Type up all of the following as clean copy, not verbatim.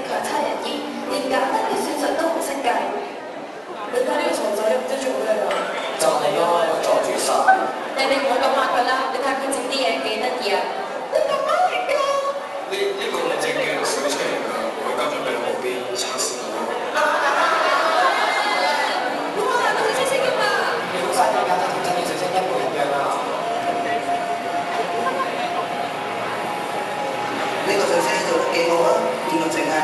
強差人意，連簡單嘅算術都唔識計。你睇呢個傻仔唔知做咩啊？就係咯，阻住晒。你哋唔好咁話佢啦，你睇佢整啲嘢幾得意啊！你咁啱嚟㗎？呢個我整嘅小車嚟㗎，我而家準備喺後邊測試緊。哇！都係識㗎嘛！呢個世界簡直同真嘅小車一模一樣啊！呢個水車做得幾好啊，點樣整啊？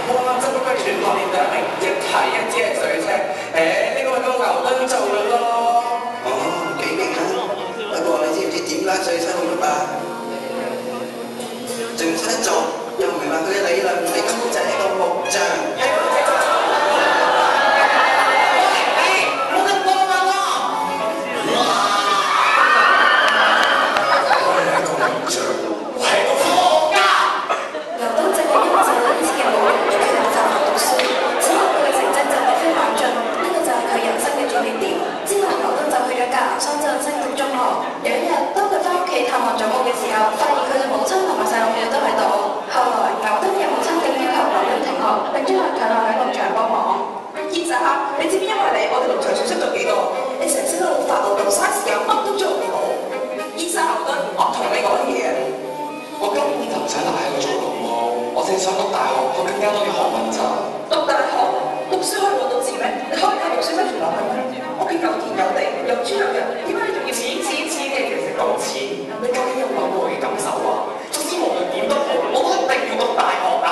哇！真不愧全國年第一名，一提一隻水車。呢個咪個牛頓做嘅咯。哦，幾勁啊！不過你知唔知點解水車會喐啊？仲唔識得做，又唔明白佢嘅理論，你根本就係一個木匠。你知唔知因為你，我哋農場損失咗幾多？你成日識得好發怒，咁嘥時間，乜都做唔好。醫生牛頓，我同你講嘢啊！我根本就唔使留喺度做勞務，我淨想讀大學，學更加多嘅學問咋。讀大學，讀書可以攞到錢咩？你可以靠讀書生存落去咩？屋企有田有地，有豬有人，點解你仲要錢嘅？其實講錢，你究竟有冇諗過我嘅感受啊？總之無論點都好，我都一定要讀大學啊！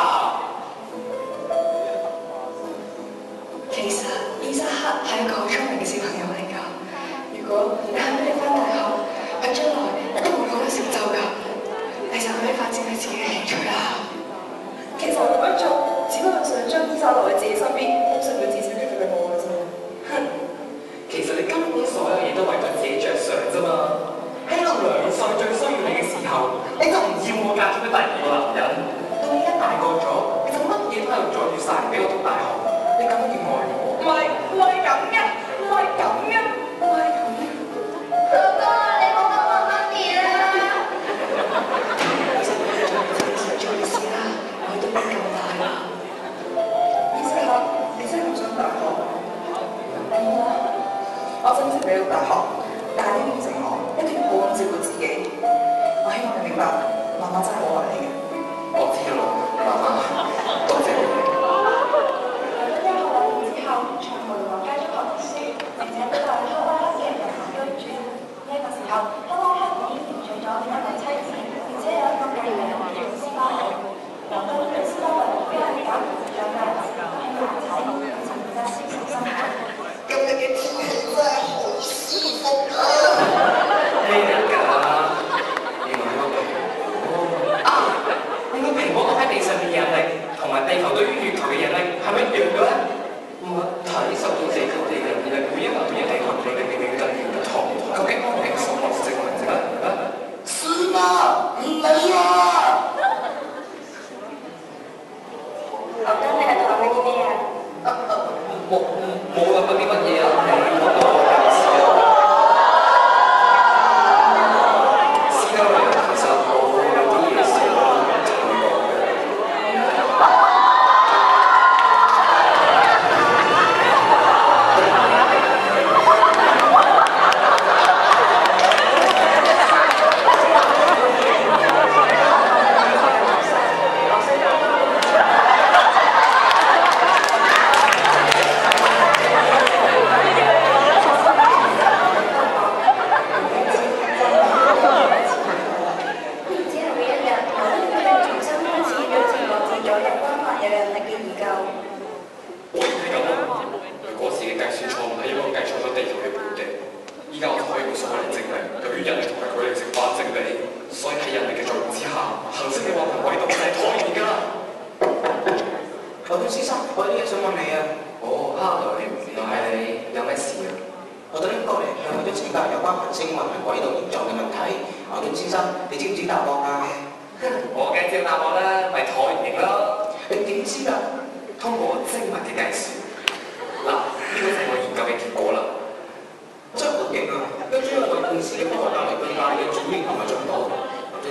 其實伊沙克係一個好聰明嘅小朋友嚟㗎。如果你肯俾你返大學，佢將來一定會好有成就㗎。你就可以發展你自己嘅興趣啦。其實我咁樣做，只不過想將伊莎留喺自己身邊，幫成佢至少跟住佢我嘅啫。其實你根本所有嘢都為咗自己着想啫嘛。喺我2歲最需要你嘅時候，你就唔要我嫁咗俾第2個男人。到你一大個咗，你就乜嘢都喺度阻住晒，唔俾我讀大學。你咁樣叫愛我？唔係咁嘅，唔係咁嘅，唔係咁嘅。哥哥，你冇咁話媽咪啦。其實我哋做自己想做嘅事啦，我都已經夠大啦。醫生，你真係唔想大學？我真係俾到大學，但係你應承我，一定要好好照顧自己。我希望你明白，媽媽真係好愛你嘅。我知道啦，媽媽，多謝你。今日嘅天氣真係好舒服啊！咩嚟㗎？原來係個蘋果啊！你個蘋果落喺地上嘅引力，同埋地球對於月球嘅引力係咪一樣嘅咧？物體受到地球嘅引力，每一個地球嘅引力嘅根源唔同。究竟我係什麼性質咧？是嗎？唔理啊！牛頓，你喺度諗緊啲咩啊？冇諗過啲乜嘢啊？你講到我有事啊！知道你其實我有啲嘢想同你講嘅。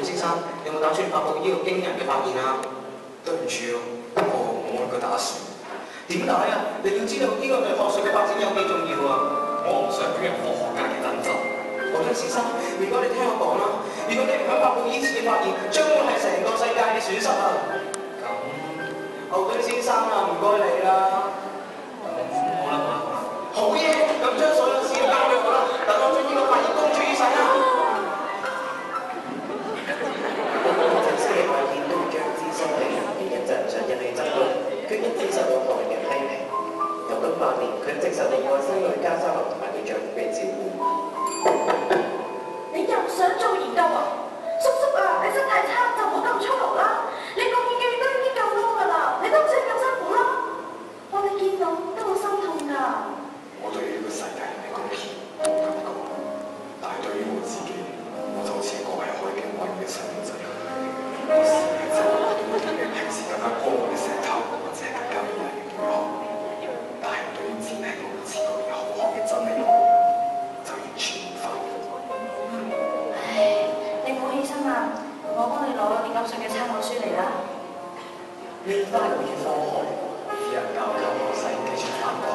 先生，有冇打算發佈呢個驚人嘅發現啊？對唔住啊，我冇冇一個打算。點解啊？你要知道呢個對學術嘅發展有幾重要啊！我唔想捲入科學界嘅爭執。牛頓先生，如果你聽我講啦，如果你唔肯發布以前嘅發現，將會係成個世界嘅損失啊！牛頓先生啊，唔該你啦。好啦，好嘢，咁將所有資料交俾我啦，等我將呢個發現公諸於世啦。正式嘅發現都會將諮詢嘅原因就唔想引起爭論，卻因此受到旁人嘅批評。牛頓晚年，佢直受到愛孫女加沙林同埋佢丈夫嘅照顧。你又想做研究啊？叔叔啊，你身體差就唔好咁粗魯啦。你個演技都已經夠高㗎啦，你都唔使咁辛苦啦。我哋見到都好心痛㗎。我對於呢個世界嘅貢獻冇感覺，但係對於我自己，我就好似一個喺海景蘊嘅細路仔。我試嘅就係比平時更加高嘅石頭，或者係更加美麗嘅貝殼。但係對於只係我知道嘅好學嘅真理，就完全無法。唉，你唔好起身啦，我幫你攞電金術嘅參考書嚟啦。呢翻嚟嘅科學，只能夠由我細繼續反駁。